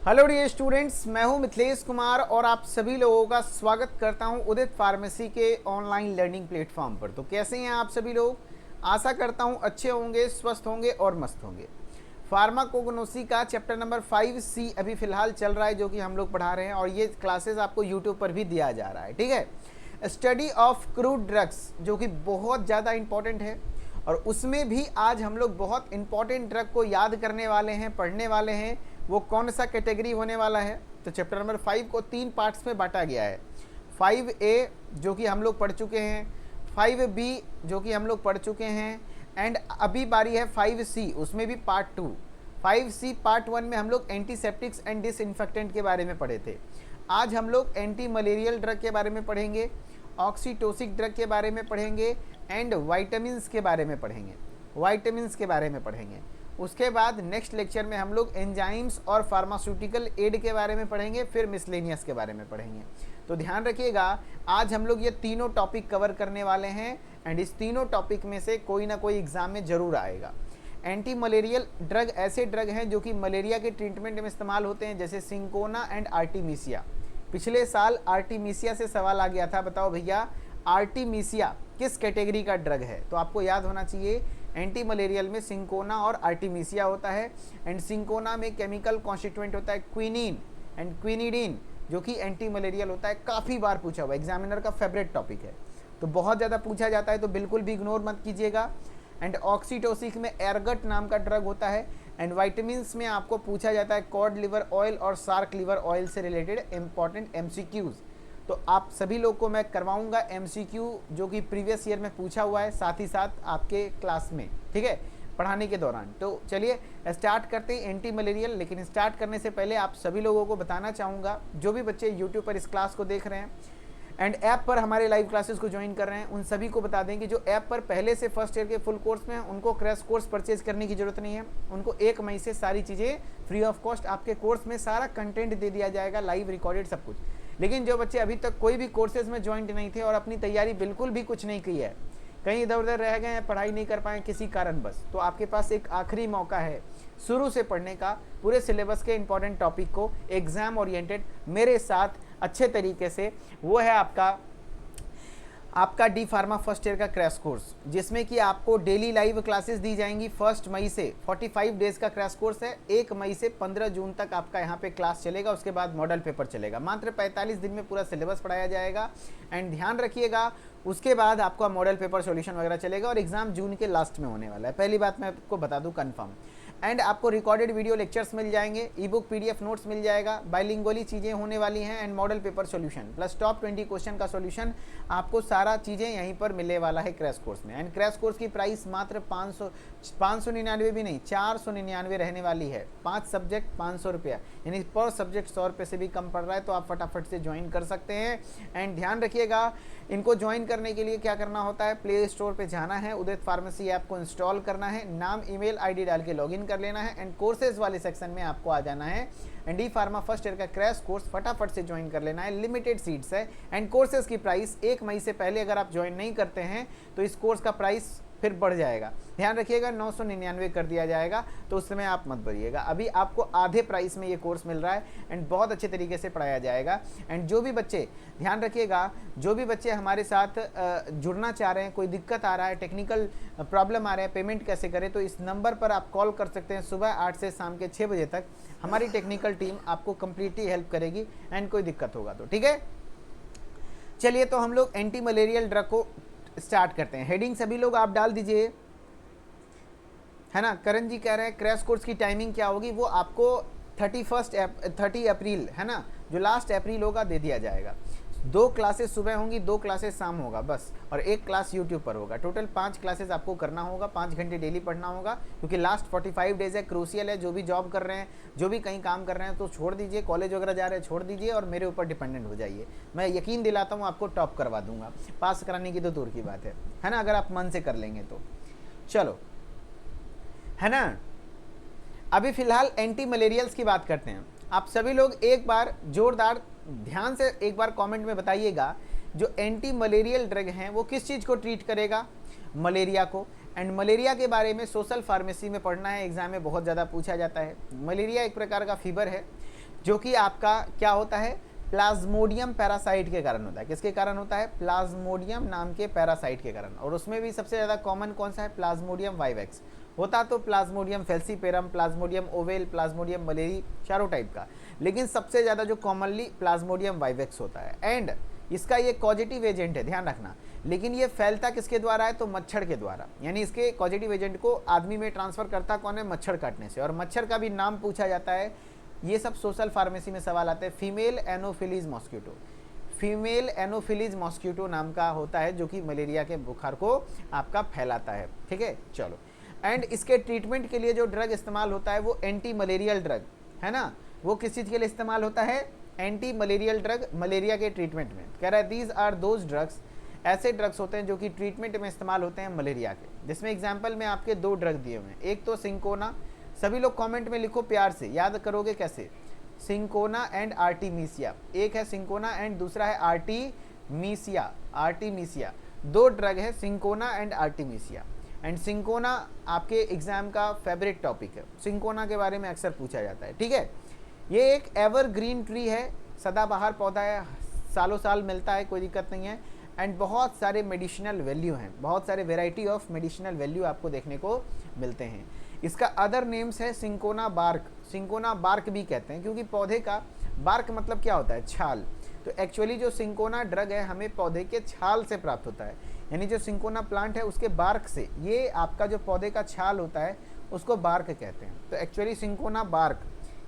Hello dear students, मैं हूं मिथिलेश कुमार और आप सभी लोगों का स्वागत करता हूं उदित फार्मेसी के ऑनलाइन लर्निंग प्लेटफॉर्म पर। तो कैसे हैं आप सभी लोग? आशा करता हूं अच्छे होंगे, स्वस्थ होंगे और मस्त होंगे। फार्माकोग्नोसी का चैप्टर नंबर 5C अभी फिलहाल चल रहा है, जो कि हम लोग पढ़ा रहे हैं और ये क्लासेस आपको यूट्यूब पर भी दिया जा रहा है। ठीक है, स्टडी ऑफ क्रूड ड्रग्स, जो कि बहुत ज़्यादा इंपॉर्टेंट है और उसमें भी आज हम लोग बहुत इंपॉर्टेंट ड्रग को याद करने वाले हैं, पढ़ने वाले हैं। वो कौन सा कैटेगरी होने वाला है? तो चैप्टर नंबर 5 को 3 पार्ट्स में बांटा गया है। 5A जो कि हम लोग पढ़ चुके हैं, 5B जो कि हम लोग पढ़ चुके हैं, एंड अभी बारी है 5C, उसमें भी पार्ट 2। 5C पार्ट 1 में हम लोग एंटीसेप्टिक्स एंड डिसइंफेक्टेंट के बारे में पढ़े थे। आज हम लोग एंटी मलेरियल ड्रग के बारे में पढ़ेंगे, ऑक्सीटोसिक ड्रग के बारे में पढ़ेंगे एंड वाइटामिन्स के बारे में पढ़ेंगे। उसके बाद नेक्स्ट लेक्चर में हम लोग एंजाइम्स और फार्मास्यूटिकल एड के बारे में पढ़ेंगे, फिर मिसलेनियस के बारे में पढ़ेंगे। तो ध्यान रखिएगा, आज हम लोग ये तीनों टॉपिक कवर करने वाले हैं एंड इस तीनों टॉपिक में से कोई ना कोई एग्जाम में जरूर आएगा। एंटी मलेरियल ड्रग ऐसे ड्रग हैं जो कि मलेरिया के ट्रीटमेंट में इस्तेमाल होते हैं, जैसे सिंकोना एंड आर्टिमीसिया। पिछले साल आर्टिमीसिया से सवाल आ गया था, बताओ भैया आर्टिमीसिया किस कैटेगरी का ड्रग है? तो आपको याद होना चाहिए एंटी मलेरियल में सिंकोना और आर्टिमीसिया होता है एंड सिंकोना में केमिकल कॉन्स्टिट्यूएंट होता है क्विनीन एंड क्विनिडीन, जो कि एंटी मलेरियल होता है। काफ़ी बार पूछा हुआ, एग्जामिनर का फेवरेट टॉपिक है, तो बहुत ज़्यादा पूछा जाता है, तो बिल्कुल भी इग्नोर मत कीजिएगा। एंड ऑक्सीटोसिक में एरगट नाम का ड्रग होता है एंड वाइटामिन्स में आपको पूछा जाता है कॉड लिवर ऑयल और सार्क लिवर ऑयल से रिलेटेड इंपॉर्टेंट MCQs। तो आप सभी लोग को मैं करवाऊंगा MCQ जो कि प्रीवियस ईयर में पूछा हुआ है, साथ ही साथ आपके क्लास में, ठीक है, पढ़ाने के दौरान। तो चलिए स्टार्ट करते हैं एंटी मलेरियल। लेकिन स्टार्ट करने से पहले आप सभी लोगों को बताना चाहूँगा, जो भी बच्चे यूट्यूब पर इस क्लास को देख रहे हैं एंड ऐप पर हमारे लाइव क्लासेस को ज्वाइन कर रहे हैं, उन सभी को बता दें कि जो ऐप पर पहले से फर्स्ट ईयर के फुल कोर्स में हैं उनको क्रैश कोर्स परचेज करने की जरूरत नहीं है। उनको 1 मई से सारी चीज़ें फ्री ऑफ कॉस्ट आपके कोर्स में सारा कंटेंट दे दिया जाएगा, लाइव रिकॉर्डेड सब कुछ। लेकिन जो बच्चे अभी तक कोई भी कोर्सेज में ज्वाइंट नहीं थे और अपनी तैयारी बिल्कुल भी कुछ नहीं की है, कहीं इधर उधर रह गए हैं, पढ़ाई नहीं कर पाए किसी कारण बस, तो आपके पास एक आखिरी मौका है शुरू से पढ़ने का, पूरे सिलेबस के इंपॉर्टेंट टॉपिक को एग्जाम ओरिएंटेड मेरे साथ अच्छे तरीके से। वो है आपका डी फार्मा फर्स्ट ईयर का क्रैश कोर्स, जिसमें कि आपको डेली लाइव क्लासेस दी जाएंगी। 1 मई से 45 डेज का क्रैश कोर्स है, 1 मई से 15 जून तक आपका यहाँ पे क्लास चलेगा। उसके बाद मॉडल पेपर चलेगा, मात्र 45 दिन में पूरा सिलेबस पढ़ाया जाएगा। एंड ध्यान रखिएगा, उसके बाद आपका मॉडल पेपर सॉल्यूशन वगैरह चलेगा और एग्जाम जून के लास्ट में होने वाला है। पहली बात मैं आपको बता दूं कंफर्म। एंड आपको रिकॉर्डेड वीडियो लेक्चर्स मिल जाएंगे, ई बुक PDF नोट्स मिल जाएगा, बाइलिंगुअली चीज़ें होने वाली हैं and model paper solution plus top 20 question का सॉल्यूशन, आपको सारा चीज़ें यहीं पर मिलने वाला है क्रैश कोर्स में। एंड क्रैश कोर्स की प्राइस मात्र 599 भी नहीं, 499 रहने वाली है। 5 सब्जेक्ट 500 रुपया, यानी पर सब्जेक्ट 100 रुपये से भी कम पड़ रहा है, तो आप फटाफट से ज्वाइन कर सकते हैं। एंड ध्यान रखिएगा, इनको ज्वाइन करने के लिए क्या करना होता है, प्ले स्टोर पे जाना है, उदित फार्मेसी ऐप को इंस्टॉल करना है, नाम ईमेल ID डाल के लॉगिन कर लेना है एंड कोर्सेज वाले सेक्शन में आपको आ जाना है and D pharma first year का क्रैश कोर्स फटाफट से ज्वाइन कर लेना है। लिमिटेड सीट्स है एंड कोर्सेज की प्राइस 1 मई से पहले अगर आप ज्वाइन नहीं करते हैं तो इस कोर्स का प्राइस फिर बढ़ जाएगा। ध्यान रखिएगा, 999 कर दिया जाएगा, तो उस समय आप मत भरिएगा। अभी आपको आधे प्राइस में ये कोर्स मिल रहा है एंड बहुत अच्छे तरीके से पढ़ाया जाएगा। एंड जो भी बच्चे, ध्यान रखिएगा, जो भी बच्चे हमारे साथ जुड़ना चाह रहे हैं, कोई दिक्कत आ रहा है, टेक्निकल प्रॉब्लम आ रहा है, पेमेंट कैसे करें, तो इस नंबर पर आप कॉल कर सकते हैं। सुबह 8 से शाम के 6 बजे तक हमारी टेक्निकल टीम आपको कंप्लीटली हेल्प करेगी एंड कोई दिक्कत होगा तो, ठीक है। चलिए, तो हम लोग एंटी मलेरियल ड्रग को स्टार्ट करते हैं। हेडिंग सभी लोग आप डाल दीजिए, है ना। करण जी कह रहे हैं क्रैश कोर्स की टाइमिंग क्या होगी, वो आपको 30 अप्रैल, है ना, जो लास्ट अप्रैल होगा दे दिया जाएगा। 2 क्लासेस सुबह होंगी, 2 क्लासेस शाम होगा बस, और 1 क्लास यूट्यूब पर होगा। टोटल 5 क्लासेस आपको करना होगा, 5 घंटे डेली पढ़ना होगा, क्योंकि लास्ट 45 डेज है, क्रूशियल है। जो भी जॉब कर रहे हैं, जो भी कहीं काम कर रहे हैं, तो छोड़ दीजिए, कॉलेज वगैरह जा रहे हैं छोड़ दीजिए और मेरे ऊपर डिपेंडेंट हो जाइए। मैं यकीन दिलाता हूँ आपको टॉप करवा दूंगा, पास कराने की तो दूर की बात है ना, अगर आप मन से कर लेंगे तो। चलो, है ना। अभी फिलहाल एंटी मलेरियल्स की बात करते हैं। आप सभी लोग एक बार जोरदार ध्यान से एक बार कमेंट में बताइएगा, जो एंटी मलेरियल ड्रग हैं वो किस चीज़ को ट्रीट करेगा? मलेरिया को। एंड मलेरिया के बारे में सोशल फार्मेसी में पढ़ना है, एग्जाम में बहुत ज़्यादा पूछा जाता है। मलेरिया एक प्रकार का फीवर है जो कि आपका क्या होता है, प्लाज्मोडियम पैरासाइट के कारण होता है। किसके कारण होता है, प्लाज्मोडियम नाम के पैरासाइट के कारण। और उसमें भी सबसे ज़्यादा कॉमन कौन सा है, प्लाज्मोडियम वाइवेक्स होता तो Plasmodium falciparum, Plasmodium oval, Plasmodium malariae, चारों टाइप का, लेकिन सबसे ज़्यादा जो कॉमनली प्लाज्मोडियम वाइवेक्स होता है। एंड इसका ये कॉजेटिव एजेंट है, ध्यान रखना। लेकिन ये फैलता किसके द्वारा है, तो मच्छर के द्वारा, यानी इसके कॉजेटिव एजेंट को आदमी में ट्रांसफर करता कौन है, मच्छर काटने से। और मच्छर का भी नाम पूछा जाता है, ये सब सोशल फार्मेसी में सवाल आते हैं, female anopheles mosquito. Female anopheles mosquito नाम का होता है जो कि मलेरिया के बुखार को आपका फैलाता है। ठीक है, चलो। एंड इसके ट्रीटमेंट के लिए जो ड्रग इस्तेमाल होता है वो एंटी मलेरियल ड्रग है ना। वो किस चीज़ के लिए इस्तेमाल होता है, एंटी मलेरियल ड्रग, मलेरिया के ट्रीटमेंट में। कह रहा है दीज आर दोज ड्रग्स, ऐसे ड्रग्स होते हैं जो कि ट्रीटमेंट में इस्तेमाल होते हैं मलेरिया के, जिसमें एग्जाम्पल में आपके 2 ड्रग दिए हुए हैं। एक तो सिंकोना, सभी लोग कमेंट में लिखो प्यार से, याद करोगे कैसे, सिंकोना एंड आर्टिमीसिया। एक है सिंकोना एंड दूसरा है आर्टिमीसिया। आर्टिमीसिया 2 ड्रग है, सिंकोना एंड आर्टिमीसिया। एंड सिंकोना आपके एग्जाम का फेवरेट टॉपिक है, सिंकोना के बारे में अक्सर पूछा जाता है। ठीक है, ये एक एवरग्रीन ट्री है, सदाबहार पौधा है, सालों साल मिलता है, कोई दिक्कत नहीं है। एंड बहुत सारे मेडिसिनल वैल्यू हैं, बहुत सारे वेराइटी ऑफ मेडिसिनल वैल्यू आपको देखने को मिलते हैं। इसका अदर नेम्स है सिंकोना बार्क। सिंकोना बार्क भी कहते हैं क्योंकि पौधे का बार्क मतलब क्या होता है, छाल। तो एक्चुअली जो सिंकोना ड्रग है हमें पौधे के छाल से प्राप्त होता है, यानी जो सिंकोना प्लांट है उसके बार्क से, ये आपका जो पौधे का छाल होता है उसको बार्क कहते हैं। तो एक्चुअली सिंकोना बार्क,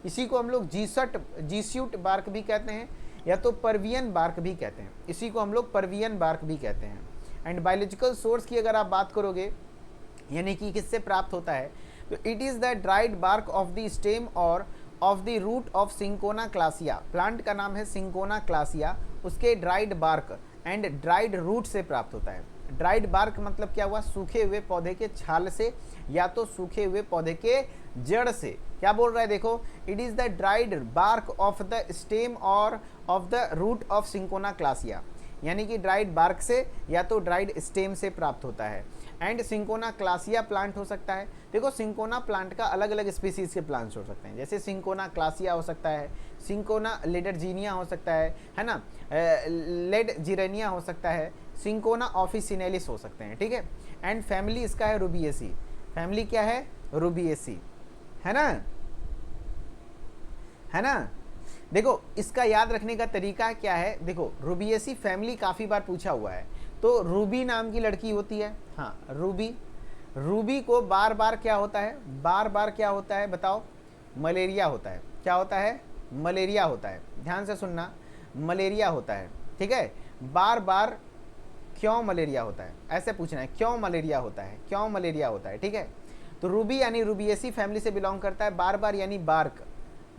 इसी को हम लोग जीस्यूट बार्क भी कहते हैं या तो पर्वियन बार्क भी कहते हैं, इसी को हम लोग पर्वियन बार्क भी कहते हैं। एंड बायोलॉजिकल सोर्स की अगर आप बात करोगे, यानी कि किससे प्राप्त होता है, तो it is the dried bark of the stem और of the root of cinchona calisaya. Plant का नाम है सिंकोना क्लासिया, उसके dried bark and dried root से प्राप्त होता है। ड्राइड बार्क मतलब क्या हुआ, सूखे हुए पौधे के छाल से या तो सूखे हुए पौधे के जड़ से। क्या बोल रहा है, देखो, it is the dried bark of the stem और of the root of cinchona calisaya, यानी कि ड्राइड बार्क से या तो ड्राइड स्टेम से प्राप्त होता है। एंड सिंकोना क्लासिया प्लांट हो सकता है। देखो, सिंकोना प्लांट का अलग अलग स्पीसीज के प्लांट्स हो सकते हैं, जैसे सिंकोना क्लासिया हो सकता है, सिंकोना लेडरजीनिया हो सकता है ना, लेडजीरेनिया हो सकता है, सिंकोना ऑफिसिनेलिस हो सकते हैं। ठीक है, एंड फैमिली इसका है रूबिएसी। फैमिली क्या है, रूबिएसी, है ना, है ना। देखो, इसका याद रखने का तरीका क्या है, देखो रूबिएसी फैमिली काफ़ी बार पूछा हुआ है। तो रूबी नाम की लड़की होती है, हाँ रूबी, रूबी को बार बार क्या होता है, बार बार क्या होता है बताओ, मलेरिया होता है। क्या होता है, मलेरिया होता है, ध्यान से सुनना, मलेरिया होता है। ठीक है, बार बार क्यों मलेरिया होता है, ऐसे पूछना है, क्यों मलेरिया होता है, क्यों मलेरिया होता है। ठीक है, तो रूबी यानी रूबिएसी फैमिली से बिलोंग करता है, बार बार यानी बार्क,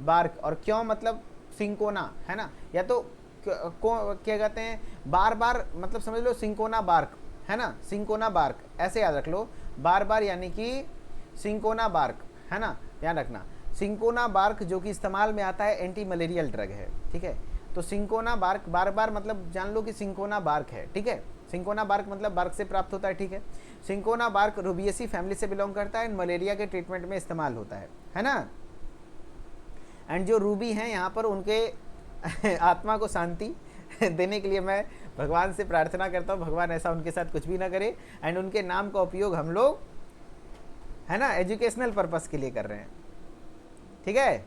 बार्क, और क्यों मतलब सिंकोना, है ना, या तो क्या कहते हैं, बार बार मतलब समझ लो सिंकोना बार्क, है ना, सिंकोना बार्क, ऐसे याद रख लो, बार बार यानी कि सिंकोना बार्क, है ना, याद रखना। सिंकोना बार्क जो कि इस्तेमाल में आता है, एंटी मलेरियल ड्रग है। ठीक है, तो सिंकोना बार्क, बार बार मतलब जान लो कि सिंकोना बार्क है। ठीक है, सिंकोना बार्क मतलब बार्क से प्राप्त होता है। ठीक है, सिंकोना बार्क रूबिएसी फैमिली से बिलोंग करता है, मलेरिया के ट्रीटमेंट में इस्तेमाल होता है ना। एंड जो रूबी हैं यहाँ पर, उनके आत्मा को शांति देने के लिए मैं भगवान से प्रार्थना करता हूँ, भगवान ऐसा उनके साथ कुछ भी ना करे। एंड उनके नाम का उपयोग हम लोग, है ना, एजुकेशनल पर्पस के लिए कर रहे हैं। ठीक है,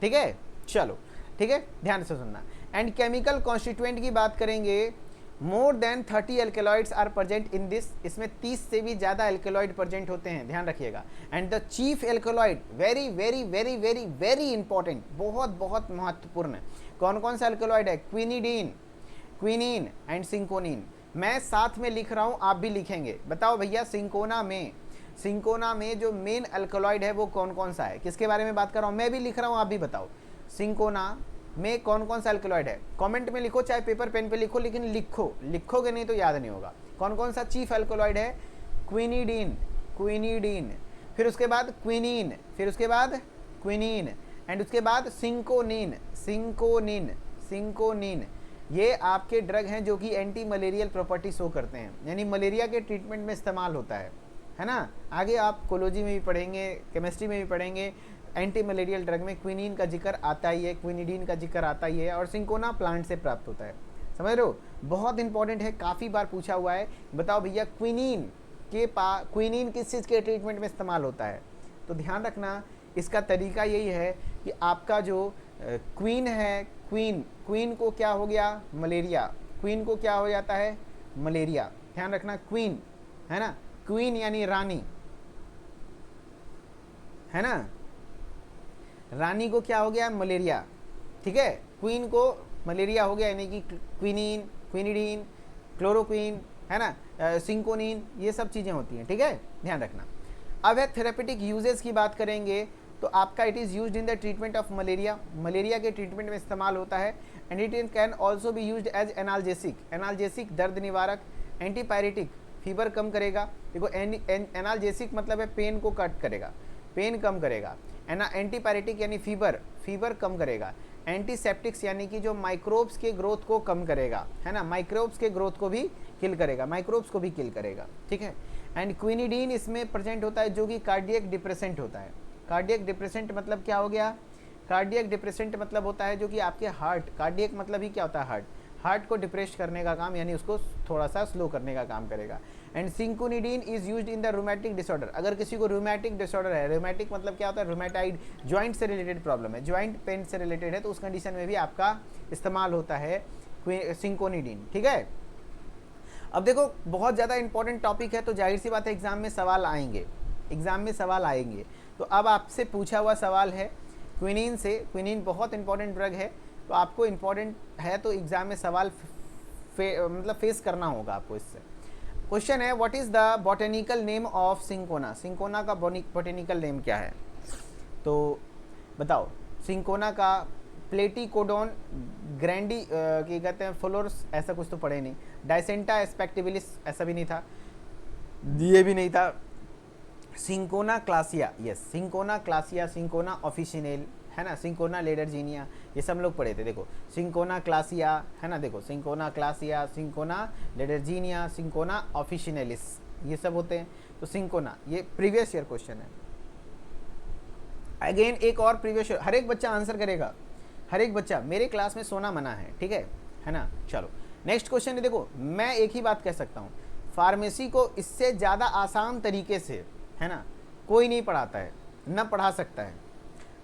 ठीक है, चलो, ठीक है, ध्यान से सुनना। एंड केमिकल कॉन्स्टिट्यूएंट की बात करेंगे, more than 30 alkaloids are present in this, इसमें 30 से भी ज़्यादा एल्केलॉइड प्रेजेंट होते हैं, ध्यान रखिएगा। And the chief alkaloid, very very very very very important, बहुत बहुत महत्वपूर्ण, कौन कौन सा एल्केलॉइड है, क्विनिडीन, क्विनीन एंड सिंकोनिन। मैं साथ में लिख रहा हूँ, आप भी लिखेंगे। बताओ भैया, सिंकोना में जो मेन एल्केलॉइड है वो कौन कौन सा है, किसके बारे में बात कर रहा हूँ, मैं भी लिख रहा हूँ, आप भी बताओ, सिंकोना में कौन कौन सा एल्केलॉइड है। कमेंट में लिखो, चाहे पेपर पेन पे लिखो, लेकिन लिखोगे नहीं तो याद नहीं होगा। कौन कौन सा चीफ एल्केलॉइड है, क्विनिडीन, फिर उसके बाद क्विनीन, फिर उसके बाद क्विनीन, एंड उसके बाद सिंकोनिन। ये आपके ड्रग हैं जो कि एंटी मलेरियल प्रॉपर्टी शो करते हैं, यानी मलेरिया के ट्रीटमेंट में इस्तेमाल होता है ना। आगे आप कोलोजी में भी पढ़ेंगे, केमिस्ट्री में भी पढ़ेंगे, एंटी मलेरियल ड्रग में क्विनीन का जिक्र आता ही है, क्विनिडीन का जिक्र आता ही है, और सिंकोना प्लांट से प्राप्त होता है। समझ रहे हो, बहुत इंपॉर्टेंट है, काफ़ी बार पूछा हुआ है। बताओ भैया क्विनीन किस चीज़ के ट्रीटमेंट में इस्तेमाल होता है? तो ध्यान रखना, इसका तरीका यही है कि आपका जो क्वीन है, क्वीन को क्या हो गया? मलेरिया। क्वीन को क्या हो जाता है? मलेरिया। ध्यान रखना, क्वीन है ना, क्वीन यानी रानी, है ना, रानी को क्या हो गया? मलेरिया। ठीक है, क्वीन को मलेरिया हो गया, यानी कि क्विनीन, क्विनिडीन, क्लोरोक्वीन, है ना, सिंकोनिन, ये सब चीज़ें होती हैं। ठीक है, ध्यान रखना। अब है थेरेपेटिक यूजेस की बात करेंगे, तो आपका it is used in the treatment of malaria, malaria के ट्रीटमेंट में इस्तेमाल होता है। And it can also be used as analgesic, analgesic दर्द निवारक, एंटीपायरेटिक फीवर कम करेगा। देखो एनाल्जेसिक मतलब है पेन को कट करेगा, पेन कम करेगा। एंटीपायरेटिक यानी फीवर कम करेगा। एंटीसेप्टिक्स यानी कि जो माइक्रोब्स के ग्रोथ को कम करेगा, है ना, माइक्रोब्स के ग्रोथ को भी किल करेगा, माइक्रोब्स को भी किल करेगा। ठीक है, एंड क्विनिडीन इसमें प्रेजेंट होता है, जो कि कार्डियक डिप्रेसेंट होता है। कार्डियक डिप्रेसेंट मतलब क्या हो गया? कार्डियक डिप्रेसेंट मतलब होता है जो कि आपके हार्ट, कार्डियक मतलब ही क्या होता है? हार्ट को डिप्रेस करने का काम, यानी उसको थोड़ा सा स्लो करने का काम करेगा। And cinchonidine is used in the rheumatic disorder, अगर किसी को रूमेटिक डिसऑर्डर है, रूमेटिक मतलब क्या होता है? रूमेटाइड, ज्वाइंट से रिलेटेड प्रॉब्लम है, ज्वाइंट पेन से रिलेटेड है, तो उस कंडीशन में भी आपका इस्तेमाल होता है सिंकोनिडीन। ठीक है, अब देखो बहुत ज़्यादा इंपॉर्टेंट टॉपिक है, तो जाहिर सी बात है एग्जाम में सवाल आएंगे, एग्जाम में सवाल आएंगे। तो अब आपसे पूछा हुआ सवाल है क्विनीन से, क्विनीन बहुत इंपॉर्टेंट ड्रग है, तो आपको इंपॉर्टेंट है, तो एग्जाम में सवाल मतलब फेस करना होगा आपको इससे। क्वेश्चन है, what is the botanical name of cinchona, cinchona का बॉटेनिकल नेम क्या है? तो बताओ, सिंकोना का प्लेटिकोडोन ग्रैंडी क्या कहते हैं, फ्लोरस, ऐसा कुछ तो पढ़े नहीं। डायसेंटा एस्पेक्टिबिलिस, ऐसा भी नहीं था, ये भी नहीं था। सिंकोना क्लासिया, यस, सिंकोना क्लासिया, सिंकोना ऑफिशिनेल, है ना, सिंकोना लेडरजीनिया, ये सब लोग पढ़े थे। देखो सिंकोना क्लासिया, है ना, देखो सिंकोना क्लासिया, सिंकोना लेडरजीनिया, सिंकोना ऑफिशिनेलिस, ये सब होते हैं। तो सिंकोना, ये प्रीवियस ईयर क्वेश्चन है। अगेन एक और प्रीवियस ईयर, हर एक बच्चा आंसर करेगा, हर एक बच्चा। मेरे क्लास में सोना मना है, ठीक है ना। चलो नेक्स्ट क्वेश्चन है। देखो मैं एक ही बात कह सकता हूँ, फार्मेसी को इससे ज़्यादा आसान तरीके से, है ना, कोई नहीं पढ़ाता है, न पढ़ा सकता है।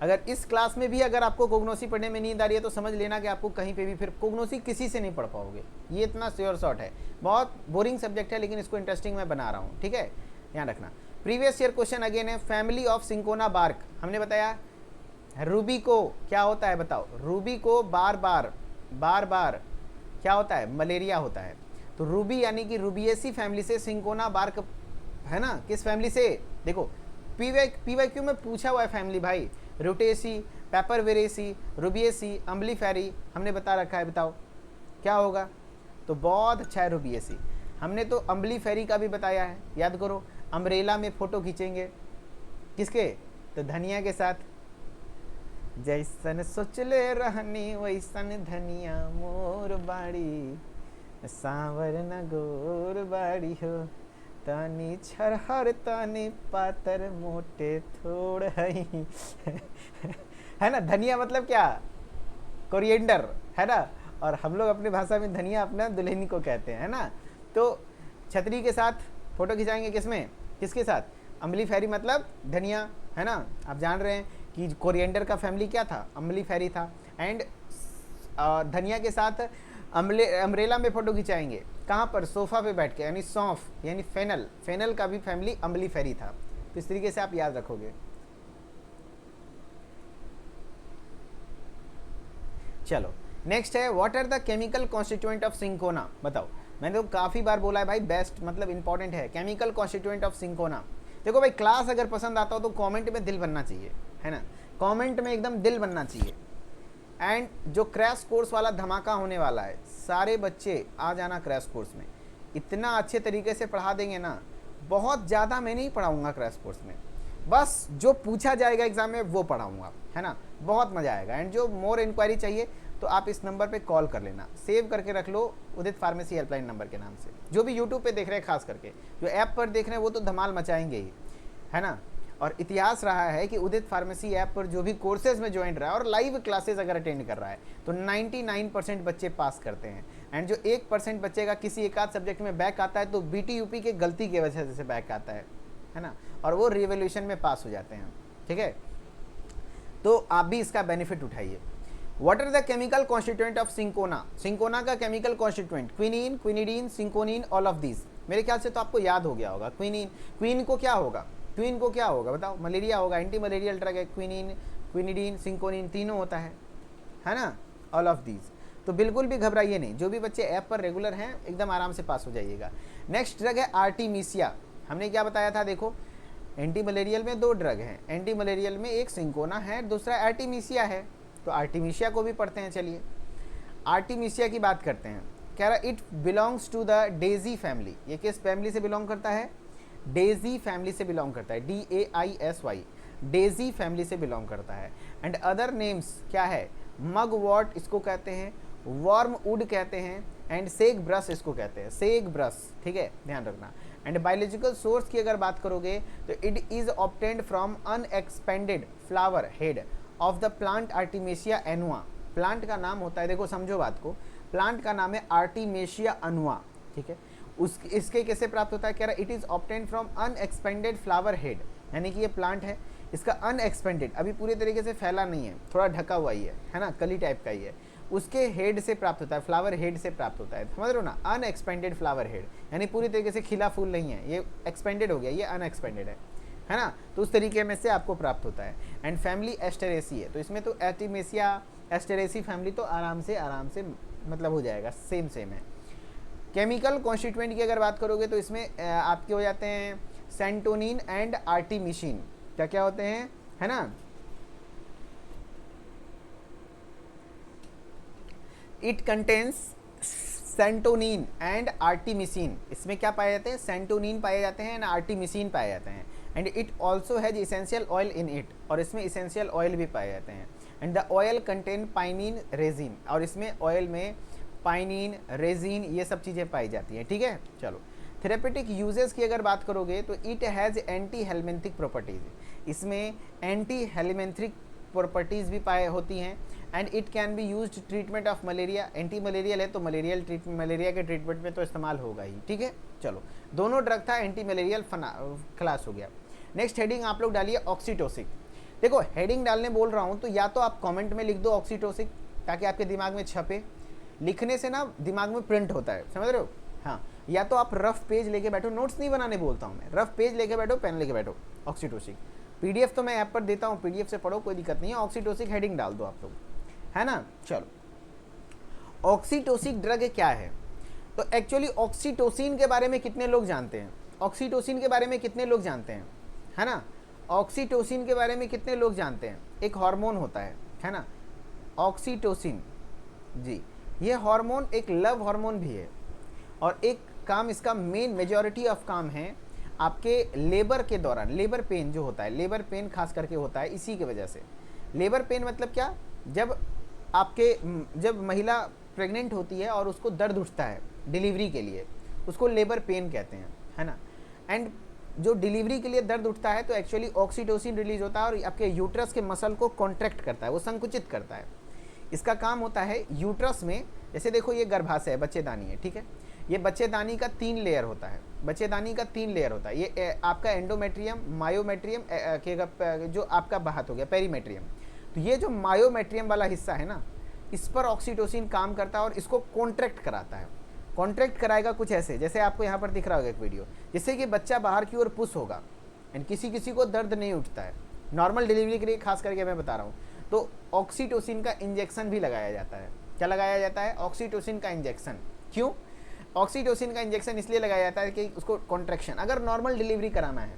अगर इस क्लास में भी अगर आपको कोग्नोसी पढ़ने में नींद आ रही है, तो समझ लेना कि आपको कहीं पे भी फिर कोग्नोसी किसी से नहीं पढ़ पाओगे, ये इतना श्योर शॉट है। बहुत बोरिंग सब्जेक्ट है, लेकिन इसको इंटरेस्टिंग मैं बना रहा हूँ, ठीक है, ध्यान रखना। प्रीवियस ईयर क्वेश्चन अगेन है, फैमिली ऑफ सिंकोना बार्क, हमने बताया रूबी को क्या होता है, बताओ, रूबी को बार बार क्या होता है? मलेरिया होता है। तो रूबी यानी कि रूबिएसी फैमिली से सिंकोना बार्क, है ना, किस फैमिली से? देखो पीवाईक्यू में पूछा हुआ है फैमिली भाई, रुटेसी, पेपरवेरेसी, रूबिएसी, अम्बलीफेरी, हमने बता रखा है, बताओ क्या होगा? तो बहुत अच्छा है रूबिएसी। हमने तो अम्बलीफेरी का भी बताया है, याद करो, अम्ब्रेला में फ़ोटो खींचेंगे किसके? तो धनिया के साथ, जैसन सोचले रहनी वैसन धनिया मोर बाड़ी, सांवर न गोर बाड़ी हो, तानी छरहर तानी पातर मोटे थोड़ हई है ना। धनिया मतलब क्या? कोरिएंडर, है ना, और हम लोग अपनी भाषा में धनिया अपना दुल्हनी को कहते हैं, है ना। तो छतरी के साथ फोटो खिंचाएंगे, किसमें, किसके साथ? अम्बलीफेरी मतलब धनिया, है ना। आप जान रहे हैं कि कोरिएंडर का फैमिली क्या था? अम्बलीफेरी था। एंड धनिया के साथ अम्ब्रेला में फोटो खिंचाएंगे, कहाँ पर? सोफा पे बैठ के, यानी सौंफ यानी फेनल, फेनल का भी फैमिली अम्बलीफेरी था। तो इस तरीके से आप याद रखोगे। चलो नेक्स्ट है, what are the chemical constituent of cinchona, बताओ। मैंने तो काफ़ी बार बोला है भाई, बेस्ट मतलब इंपॉर्टेंट है, केमिकल कॉन्स्टिट्यूएंट ऑफ सिंकोना। देखो भाई, क्लास अगर पसंद आता हो तो कमेंट में दिल बनना चाहिए, है ना, कमेंट में एकदम दिल बनना चाहिए। एंड जो क्रैश कोर्स वाला धमाका होने वाला है, सारे बच्चे आ जाना क्रैश कोर्स में, इतना अच्छे तरीके से पढ़ा देंगे ना, बहुत ज़्यादा मैं नहीं पढ़ाऊँगा क्रैश कोर्स में, बस जो पूछा जाएगा एग्जाम में वो पढ़ाऊँगा, है ना, बहुत मज़ा आएगा। एंड जो मोर इंक्वायरी चाहिए तो आप इस नंबर पे कॉल कर लेना, सेव करके रख लो, उदित फार्मेसी हेल्पलाइन नंबर के नाम से। जो भी यूट्यूब पे देख रहे हैं, खास करके जो ऐप पर देख रहे हैं, वो तो धमाल मचाएंगे ही, है ना। और इतिहास रहा है कि उदित फार्मेसी ऐप पर जो भी कोर्सेज में ज्वाइन रहा है और लाइव क्लासेस अगर अटेंड कर रहा है तो 99% बच्चे पास करते हैं। एंड जो 1% बच्चे का किसी एक आध सब्जेक्ट में बैक आता है तो बीटी यूपी के गलती की वजह से बैक आता है ना, और वो रिवोल्यूशन में पास हो जाते हैं। ठीक है, तो आप भी इसका बेनिफिट उठाइए। What are the chemical constituent of cinchona? Cinchona का chemical constituent quinine, quinidine, cinchonine, all of these. मेरे ख्याल से तो आपको याद हो गया होगा। क्विनीन, क्वीन को क्या होगा, क्वीन को क्या होगा बताओ? मलेरिया होगा, एंटी मलेरियल ड्रग है। क्विनीन, क्विनिडीन, सिंकोनिन तीनों होता है ना, ऑल ऑफ दीज। तो बिल्कुल भी घबराइए नहीं, जो भी बच्चे ऐप पर रेगुलर हैं एकदम आराम से पास हो जाइएगा। नेक्स्ट ड्रग है आर्टिमीसिया। हमने क्या बताया था, देखो एंटी मलेरियल में 2 ड्रग हैं, एंटी मलेरियल में एक सिंकोना है, दूसरा आर्टिमीसिया है। तो आर्टिमीसिया को भी पढ़ते हैं। चलिए आर्टिमीसिया की बात करते हैं। कह रहा it belongs to the daisy family. ये किस फैमिली से बिलोंग करता है? डेजी फैमिली से बिलोंग करता है, DAISY, डेजी फैमिली से बिलोंग करता है। एंड अदर नेम्स क्या है? मगवॉट इसको कहते हैं, वर्मवुड कहते हैं, एंड सेग ब्रश इसको कहते हैं, सेग ब्रश। ठीक है, ध्यान रखना। एंड बायोलॉजिकल सोर्स की अगर बात करोगे तो it is obtained from unexpanded flower head of the plant artemisia annua. Plant का नाम होता है, देखो समझो बात को, प्लांट का नाम है आर्टिमेशिया अनुआ। ठीक है, इसके कैसे प्राप्त होता है? कह रहा it is obtained from unexpanded flower head, यानी कि ये प्लांट है, इसका अनएक्सपेंडेड अभी पूरी तरीके से फैला नहीं है, थोड़ा ढका हुआ ही है ना, कली टाइप का ही है, उसके हेड से प्राप्त होता है, फ्लावर हेड से प्राप्त होता है। समझ रहे हो ना, अनएक्सपेंडेड फ्लावर हेड, यानी पूरी तरीके से खिला फूल नहीं है, ये एक्सपेंडेड हो गया, ये अनएक्सपेंडेड है ना, तो उस तरीके में से आपको प्राप्त होता है। एंड फैमिली एस्टेरेसी है, तो इसमें तो आर्टिमेसिया एस्टेरेसी फैमिली तो आराम से मतलब हो जाएगा, सेम है। केमिकल कॉन्स्टिट्यूएंट की अगर बात करोगे तो इसमें आपके हो जाते हैं सेंटोनिन एंड आर्टिमिसिन। क्या होते हैं, है ना? It contains santonin and artemisin. इसमें क्या पाए जाते हैं? सेंटोनिन पाए जाते हैं एंड आर्टिमिसिन पाए जाते हैं। And it also has essential oil in it, और इसमें इसेंशियल ऑयल भी पाए जाते हैं। And the oil contain pinene resin, और इसमें ऑयल में पाइनिन रेजिन ये सब चीज़ें पाई जाती हैं। ठीक है, चलो थेरेपेटिक यूजेस की अगर बात करोगे तो it has anti helminthic properties, इसमें एंटी हेलमिंथिक प्रॉपर्टीज़ भी पाए होती हैं। And it can be used treatment of malaria, anti malarial है तो मलेरिया के ट्रीटमेंट में तो इस्तेमाल होगा ही। ठीक है, चलो दोनों ड्रग था, एंटी मलेरियल क्लास हो गया। नेक्स्ट हेडिंग आप लोग डालिए ऑक्सीटोसिक। देखो हेडिंग डालने बोल रहा हूँ तो या तो आप कमेंट में लिख दो ऑक्सीटोसिक, ताकि आपके दिमाग में छपे, लिखने से ना दिमाग में प्रिंट होता है, समझ रहे हो? हाँ, या तो आप रफ पेज लेके बैठो, नोट्स नहीं बनाने बोलता हूँ मैं, रफ पेज लेके बैठो, पेन लेके बैठो। ऑक्सीटोसिक PDF तो मैं ऐप पर देता हूँ, PDF से पढ़ो, कोई दिक्कत नहीं है। ऑक्सीटोसिक हेडिंग डाल दो आप लोग, है ना? चलो ऑक्सीटोसिक ड्रग क्या है? तो एक्चुअली ऑक्सीटोसिन के बारे में कितने लोग जानते हैं? ऑक्सीटोसिन के बारे में कितने लोग जानते हैं, है ना? ऑक्सीटोसिन के बारे में कितने लोग जानते हैं? एक हार्मोन होता है ना, ऑक्सीटोसिन। जी, ये हार्मोन एक लव हार्मोन भी है, और एक काम इसका मेन मेजॉरिटी ऑफ काम है आपके लेबर के दौरान, लेबर पेन जो होता है, लेबर पेन खास करके होता है इसी की वजह से। लेबर पेन मतलब क्या? जब महिला प्रेग्नेंट होती है और उसको दर्द उठता है डिलीवरी के लिए, उसको लेबर पेन कहते हैं, है ना? एंड जो डिलीवरी के लिए दर्द उठता है तो एक्चुअली ऑक्सीटोसिन रिलीज होता है और आपके यूट्रस के मसल को कॉन्ट्रैक्ट करता है, वो संकुचित करता है। इसका काम होता है यूट्रस में, जैसे देखो ये गर्भाशय है, बच्चेदानी है, ठीक है, ये बच्चेदानी का 3 लेयर होता है, बच्चेदानी का 3 लेयर होता है। ये आपका एंडोमेट्रियम, मायोमेट्रियम के जो आपका बाहर हो गया पेरीमेट्रियम। तो ये जो मायोमेट्रियम वाला हिस्सा है ना, इस पर ऑक्सीटोसिन काम करता है और इसको कॉन्ट्रैक्ट कराता है। कॉन्ट्रैक्ट कराएगा कुछ ऐसे, जैसे आपको यहाँ पर दिख रहा होगा एक वीडियो, जिससे कि बच्चा बाहर की ओर पुश होगा एंड किसी को दर्द नहीं उठता है। नॉर्मल डिलीवरी के लिए खास करके मैं बता रहा हूँ। तो ऑक्सीटोसिन का इंजेक्शन भी लगाया जाता है। क्या लगाया जाता है? ऑक्सीटोसिन का इंजेक्शन। क्यों ऑक्सीटोसिन का इंजेक्शन? इसलिए लगाया जाता है कि उसको कॉन्ट्रैक्शन, अगर नॉर्मल डिलीवरी कराना है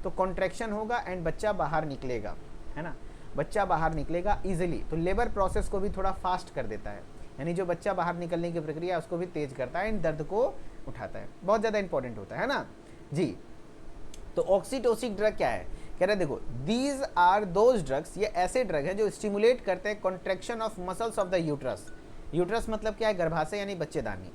तो कॉन्ट्रैक्शन होगा एंड बच्चा बाहर निकलेगा, है ना? बच्चा बाहर निकलेगा इजीली। तो लेबर प्रोसेस को भी थोड़ा फास्ट कर देता है, यानी जो बच्चा बाहर निकलने की प्रक्रिया उसको भी तेज करता है एंड दर्द को उठाता है। बहुत ज़्यादा इंपॉर्टेंट होता है ना जी। तो ऑक्सीटोसिक ड्रग क्या है? कह रहे देखो, दीज आर दोज ड्रग्स, ये ऐसे ड्रग हैं जो स्टिमुलेट करते हैं contraction of muscles of the uterus. Uterus मतलब क्या है? गर्भाशय यानी बच्चेदानी।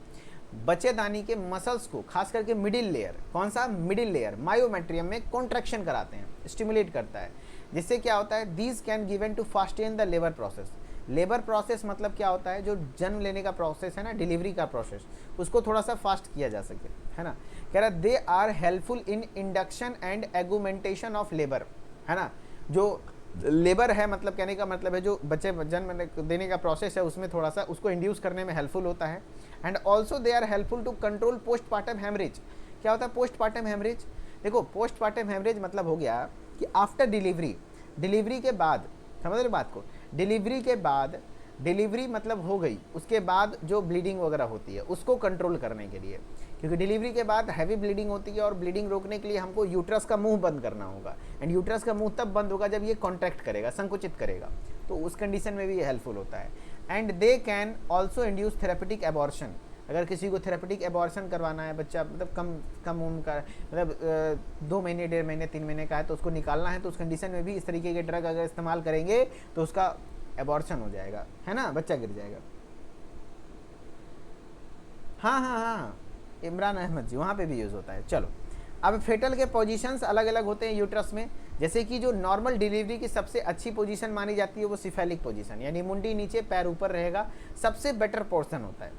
बच्चेदानी के मसल्स को, खास करके मिडिल लेयर, कौन सा मिडिल लेयर, मायोमेट्रियम में कॉन्ट्रैक्शन कराते हैं, स्टिमुलेट करता है, जिससे क्या होता है, these can given to fasten the labour process. Labour process मतलब क्या होता है, जो जन्म लेने का प्रोसेस है ना, डिलीवरी का प्रोसेस, उसको थोड़ा सा फास्ट किया जा सके, है ना। कह रहा they are helpful in induction and augmentation of labour, है ना। जो लेबर है, मतलब कहने का मतलब है जो बच्चे जन्म देने का प्रोसेस है उसमें थोड़ा सा उसको इंड्यूस करने में हेल्पफुल होता है। And also they are helpful to control postpartum haemorrhage. क्या होता है पोस्ट पार्टम हेमरेज? देखो पोस्ट पार्टम हेमरेज मतलब हो गया कि आफ्टर डिलीवरी, डिलीवरी के बाद, समझ रहे बात को, डिलीवरी के बाद, डिलीवरी मतलब हो गई, उसके बाद जो ब्लीडिंग वगैरह होती है उसको कंट्रोल करने के लिए, क्योंकि डिलीवरी के बाद हैवी ब्लीडिंग होती है और ब्लीडिंग रोकने के लिए हमको यूट्रस का मुंह बंद करना होगा। एंड यूट्रस का मुंह तब बंद होगा जब ये कॉन्ट्रैक्ट करेगा, संकुचित करेगा, तो उस कंडीशन में भी ये हेल्पफुल होता है। And they can also induce therapeutic abortion. अगर किसी को थेरेपेटिक एबॉर्शन करवाना है, बच्चा मतलब कम उम्र का, मतलब 2 महीने 1.5 महीने 3 महीने का है, तो उसको निकालना है, तो उस कंडीशन में भी इस तरीके के ड्रग अगर इस्तेमाल करेंगे तो उसका एबॉर्शन हो जाएगा, है ना, बच्चा गिर जाएगा। हाँ हाँ हाँ हाँ, इमरान अहमद जी, वहाँ पे भी यूज़ होता है। चलो, अब फेटल के पोजीशंस अलग अलग होते हैं यूट्रस में। जैसे कि जो नॉर्मल डिलीवरी की सबसे अच्छी पोजीशन मानी जाती है वो सिफेलिक पोजीशन, यानी मुंडी नीचे पैर ऊपर रहेगा, सबसे बेटर पोर्शन होता है।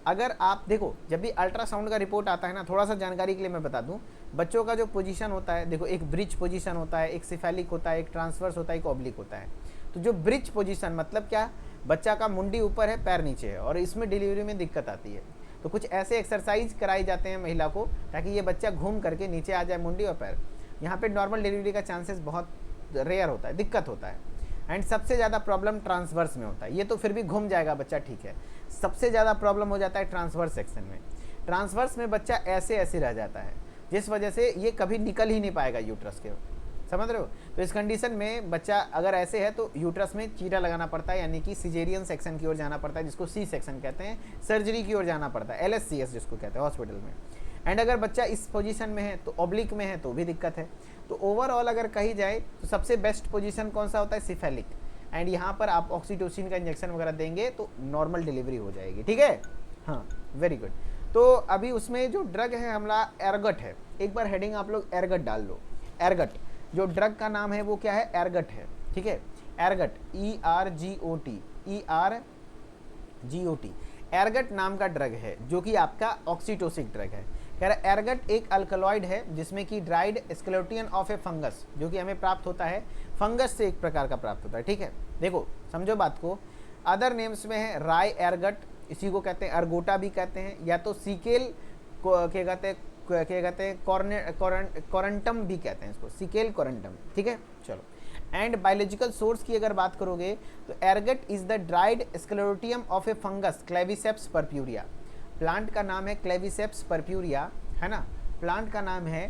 अगर आप देखो, जब भी अल्ट्रासाउंड का रिपोर्ट आता है ना, थोड़ा सा जानकारी के लिए मैं बता दूं, बच्चों का जो पोजीशन होता है, देखो एक ब्रिज पोजीशन होता है, एक सिफेलिक होता है, एक ट्रांसवर्स होता है, एक ऑब्लिक होता है। तो जो ब्रिज पोजीशन मतलब क्या, बच्चा का मुंडी ऊपर है, पैर नीचे है, और इसमें डिलीवरी में दिक्कत आती है, तो कुछ ऐसे एक्सरसाइज कराए जाते हैं महिला को, ताकि ये बच्चा घूम करके नीचे आ जाए, मुंडी और पैर। यहाँ पे नॉर्मल डिलीवरी का चांसेस बहुत रेयर होता है, दिक्कत होता है। एंड सबसे ज़्यादा प्रॉब्लम ट्रांसवर्स में होता है, ये तो फिर भी घूम जाएगा बच्चा, ठीक है। सबसे ज़्यादा प्रॉब्लम हो जाता है ट्रांसवर्स सेक्शन में। ट्रांसवर्स में बच्चा ऐसे ऐसे रह जाता है, जिस वजह से ये कभी निकल ही नहीं पाएगा यूट्रस के, समझ रहे हो। तो इस कंडीशन में बच्चा अगर ऐसे है तो यूट्रस में चीरा लगाना पड़ता है, यानी कि सिजेरियन सेक्शन की ओर जाना पड़ता है, जिसको सी सेक्शन कहते हैं, सर्जरी की ओर जाना पड़ता है, LSCS जिसको कहते हैं हॉस्पिटल में। एंड अगर बच्चा इस पोजीशन में है तो ऑब्लिक में है तो भी दिक्कत है। तो ओवरऑल अगर कही जाए तो सबसे बेस्ट पोजीशन कौन सा होता है, सिफेलिक। एंड यहाँ पर आप ऑक्सीटोसिन का इंजेक्शन वगैरह देंगे तो नॉर्मल डिलीवरी हो जाएगी, ठीक है। हाँ, वेरी गुड। तो अभी उसमें जो ड्रग है हमारा एरगट है, एक बार हेडिंग आप लोग एरगट डाल लो। एरगट जो ड्रग का नाम है वो क्या है, एरगट है, ठीक है। एरगट, ERGOT, एरगट नाम का ड्रग है, जो कि आपका ऑक्सीटोसिक ड्रग है। कह रहा एरगट एक अल्कलॉइड है जिसमें कि dried skeleton of a fungus, जो कि हमें प्राप्त होता है फंगस से, एक प्रकार का प्राप्त होता है, ठीक है। देखो समझो बात को, अदर नेम्स में है राय एरगट, इसी को कहते हैं अर्गोटा भी कहते हैं, या तो सीकेल क्या कहते हैं कॉरेंटम भी कहते हैं इसको, सीकेल कॉरेंटम, ठीक है। चलो, एंड बायोलॉजिकल सोर्स की अगर बात करोगे तो ergot is the dried sclerotium of a fungus claviceps purpurea. Plant का नाम है क्लेविसेप्स परप्यूरिया, है ना, प्लांट का नाम है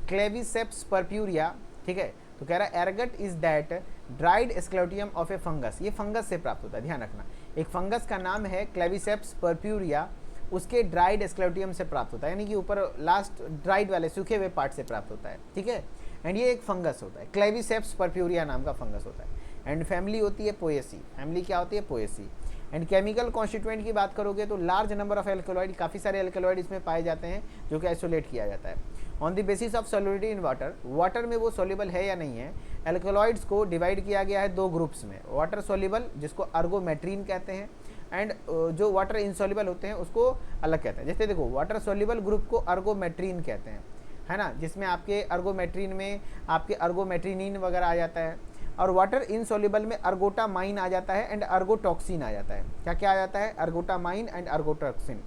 क्लेविसेप्स परप्यूरिया, ठीक है। तो कह रहा है ergot is that dried sclerotium of a fungus, ये फंगस से प्राप्त होता है, ध्यान रखना। एक फंगस का नाम है क्लेविसेप्स परप्यूरिया, उसके ड्राइड स्क्लेरोटियम से प्राप्त होता है, यानी कि ऊपर लास्ट ड्राइड वाले सूखे हुए पार्ट से प्राप्त होता है, ठीक है। एंड ये एक फंगस होता है, क्लेविसेप्स परप्यूरिया नाम का फंगस होता है। एंड फैमिली होती है पोएसी, फैमिली क्या होती है, पोएसी। एंड केमिकल कॉन्स्टिट्यूएंट की बात करोगे तो लार्ज नंबर ऑफ एल्कलॉइड, काफ़ी सारे एल्कलॉइड इसमें पाए जाते हैं, जो कि आइसोलेट किया जाता है on the basis of solubility in water. Water में वो सॉल्युबल है या नहीं है। एल्कलॉइड्स को डिवाइड किया गया है 2 ग्रुप्स में, वाटर सॉल्युबल जिसको अर्गोमेट्रिन कहते हैं, एंड जो वाटर इनसॉल्युबल होते हैं उसको अलग कहते हैं। जैसे देखो, वाटर सॉल्युबल ग्रुप को अर्गोमेट्रिन कहते हैं, है ना, जिसमें आपके अर्गोमेट्रिन में आपके अर्गोमेट्रिनिन वगैरह आ जाता है, और वाटर इनसॉल्युबल में अर्गोटामाइन आ जाता है एंड अर्गोटॉक्सिन आ जाता है। क्या क्या आ जाता है, अर्गोटामाइन एंड अर्गोटॉक्सिन।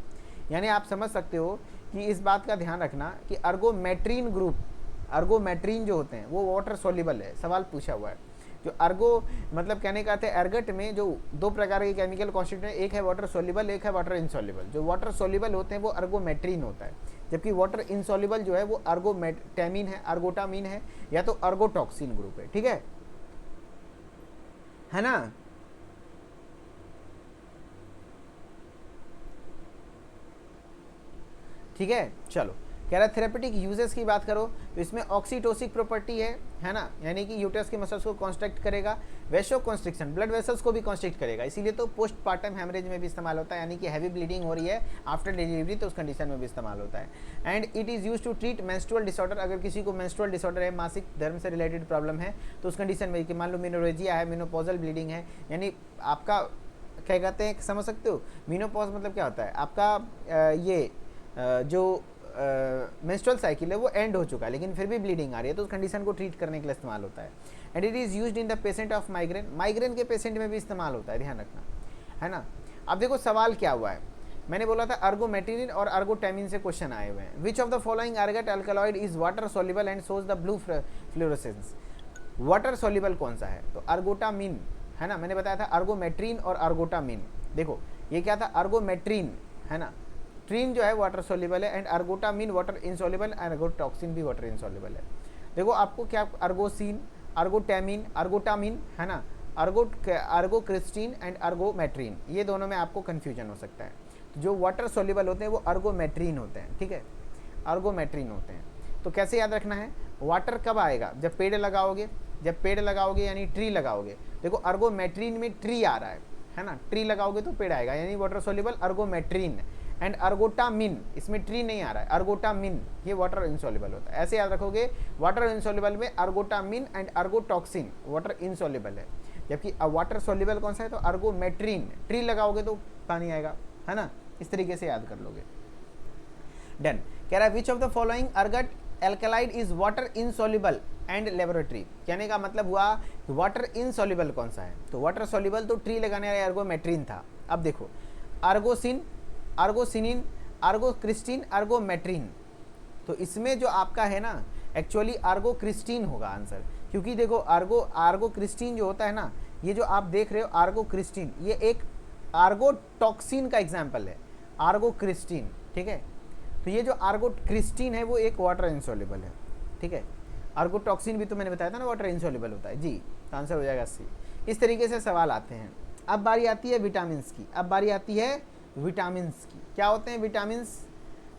यानी आप समझ सकते हो कि इस बात का ध्यान रखना कि अर्गोमेट्रिन ग्रुप, अर्गोमेट्रिन जो होते हैं वो वाटर सॉल्युबल है, सवाल पूछा हुआ है। जो अर्गो मतलब कहने का अर्थ है, एरगट में जो 2 प्रकार के केमिकल कॉन्स्टिट्यूएंट, एक है वाटर सॉल्युबल, एक है वाटर इनसॉल्युबल। जो वाटर सॉल्युबल होते हैं वो अर्गोमेट्रिन होता है, जबकि वाटर इनसॉल्युबल जो है वो अर्गोमेटामिन है, अर्गोटामिन है, या तो अर्गोटॉक्सिन ग्रुप है, ठीक है ना। ठीक है, चलो, कह रहा है थेरेपेटिक यूजेस की बात करो तो इसमें ऑक्सीटोसिक प्रॉपर्टी है ना, यानी कि यूटरस के मसल्स को कॉन्स्ट्रक्ट करेगा, वेसो कॉन्स्ट्रिक्शन ब्लड वेसल्स को भी कॉन्स्ट्रिक्ट करेगा, इसीलिए तो पोस्ट पार्टम हेमरेज में भी इस्तेमाल होता है, यानी कि हैवी ब्लीडिंग हो रही है आफ्टर डिलीवरी तो उस कंडीशन में भी इस्तेमाल होता है। And it is use to treat menstrual disorder, अगर किसी को मेंस्ट्रुअल डिसऑर्डर है, मासिक धर्म से रिलेटेड प्रॉब्लम है तो उस कंडीशन में कि मान लो मेनोरेजिया है, मेनोपॉजल ब्लीडिंग है, यानी आपका क्या कहते हैं समझ सकते हो, मेनोपॉज मतलब क्या होता है आपका ये जो मेंस्ट्रुअल साइकिल है वो एंड हो चुका है लेकिन फिर भी ब्लीडिंग आ रही है तो उस कंडीशन को ट्रीट करने के लिए इस्तेमाल होता है। And it is used in the patient of migraine, migraine के पेशेंट में भी इस्तेमाल होता है, ध्यान रखना है ना। अब देखो सवाल क्या हुआ है, मैंने बोला था अर्गोमेटिनिन और अर्गोटैमिन से क्वेश्चन आए हुए हैं। Which of the following ergot alkaloid is water soluble and shows the blue fluorescence, water soluble कौन सा है, तो अर्गोटामिन है ना, मैंने बताया था अर्गोमेट्रिन और अर्गोटामिन। देखो ये क्या था, अर्गोमेट्रिन है ना, ट्रीन जो है वाटर सोल्यूबल है एंड अर्गोटामिन वाटर इनसोल्यूबल, अर्गोटॉक्सिन भी वाटर इनसोल्यूबल है। देखो आपको क्या अर्गोसिन, अर्गोटैमिन, अर्गोटामिन है ना, अर्गोक्रिस्टीन एंड अर्गोमेट्रिन, ये दोनों में आपको कन्फ्यूजन हो सकता है। तो जो वाटर सोल्यूबल होते हैं वो अर्गोमेट्रिन होते हैं, ठीक है, अर्गोमेट्रिन होते हैं। तो कैसे याद रखना है, वाटर कब आएगा, जब पेड़ लगाओगे, जब पेड़ लगाओगे यानी ट्री लगाओगे। देखो अर्गोमेट्रिन में ट्री आ रहा है ना, ट्री लगाओगे तो पेड़ आएगा यानी वाटर सोल्यूबल अर्गोमेट्रिन। एंड अर्गोटामिन, इसमें ट्री नहीं आ रहा है, अर्गोटामिन ये वाटर इनसोल्यूबल होता है, ऐसे याद रखोगे। वाटर इनसोल्यूबल में अर्गोटामिन एंड अर्गोटॉक्सिन वाटर इनसोल्यूबल है, जबकि वाटर सोल्यूबल कौन सा है तो अर्गोमेट्रिन, ट्री लगाओगे तो पानी आएगा, है ना, इस तरीके से याद कर लोगे। डन। कह रहा है which of the following ergot alkaloid is water insoluble and laboratory, कहने का मतलब हुआ कि वाटर इनसोल्यूबल कौन सा है, तो वाटर सोल्यूबल तो ट्री लगाने वाला अर्गोमेट्रिन था। अब देखो अर्गोसिन, अर्गोसिनिन, अर्गोक्रिस्टीन, अर्गोमेट्रिन, तो इसमें जो आपका है ना एक्चुअली अर्गोक्रिस्टीन होगा आंसर, क्योंकि देखो अर्गोक्रिस्टीन जो होता है ना, ये जो आप देख रहे हो अर्गोक्रिस्टीन, ये एक आर्गोटॉक्सिन का एग्जाम्पल है, आर्गोक्रिस्टीन, ठीक है। तो ये जो आर्गोक्रिस्टीन है वो एक वाटर इनसोल्यूबल है, ठीक है। आर्गोटॉक्सिन भी तो मैंने बताया था ना वाटर इनसोल्यूबल होता है जी, तो आंसर हो जाएगा सी। इस तरीके से सवाल आते हैं। अब बारी आती है विटामिन्स की, अब बारी आती है विटामिन्स की। क्या होते हैं विटामिन्स,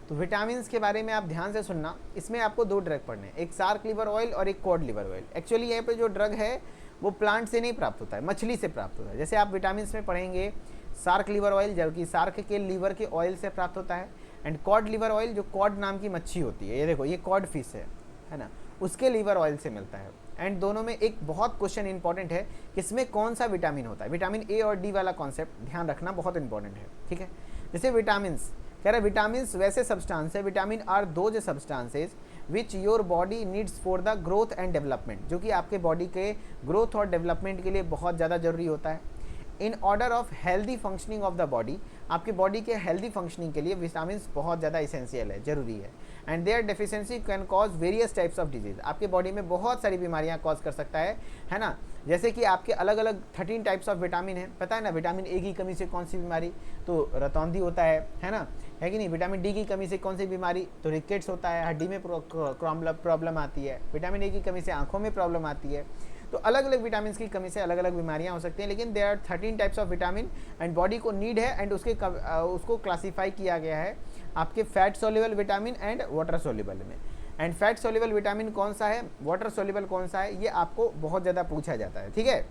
तो विटामिन्स के बारे में आप ध्यान से सुनना, इसमें आपको दो ड्रग पढ़ने हैं, एक सार्क लिवर ऑयल और एक कॉड लिवर ऑयल। एक्चुअली यहाँ पे जो ड्रग है वो प्लांट से नहीं प्राप्त होता है, मछली से प्राप्त होता है। जैसे आप विटामिन्स में पढ़ेंगे सार्क लिवर ऑयल, जबकि सार्क के लीवर के ऑयल से प्राप्त होता है, एंड कॉड लिवर ऑयल जो कॉड नाम की मच्छी होती है, ये देखो ये कॉड फिश है ना, उसके लीवर ऑयल से मिलता है। एंड दोनों में एक बहुत क्वेश्चन इंपॉर्टेंट है, किसमें कौन सा विटामिन होता है, विटामिन ए और डी वाला कॉन्सेप्ट ध्यान रखना बहुत इंपॉर्टेंट है, ठीक है। जैसे विटामिन्स, कह रहा है विटामिन्स वैसे सब्सटेंस है, vitamin are those substances which your body needs for the growth and development, जो कि आपके बॉडी के ग्रोथ और डेवलपमेंट के लिए बहुत ज़्यादा जरूरी होता है। In order of healthy functioning of the body, आपकी बॉडी के हेल्दी फंक्शनिंग के लिए विटामिन्स बहुत ज़्यादा इसेंशियल है, जरूरी है। And their deficiency can cause various types of disease, आपके बॉडी में बहुत सारी बीमारियां कॉज कर सकता है ना। जैसे कि आपके अलग अलग 13 टाइप्स ऑफ विटामिन है, पता है ना, विटामिन ए की कमी से कौन सी बीमारी, तो रतौंधी होता है ना, है कि नहीं। विटामिन डी की कमी से कौन सी बीमारी, तो रिकेट्स होता है, हड्डी में प्रॉब्लम आती है। विटामिन ए की कमी से आंखों में प्रॉब्लम आती है। तो अलग अलग विटामिन की कमी से अलग अलग बीमारियां हो सकती हैं, लेकिन there are 13 types of vitamin and body को नीड है, एंड उसको क्लासीफाई किया गया है आपके fat soluble vitamin and water soluble में। एंड फैट सोल्यूबल विटामिन कौन सा है, वाटर सोल्यूबल कौन सा है, ये आपको बहुत ज़्यादा पूछा जाता है, ठीक है,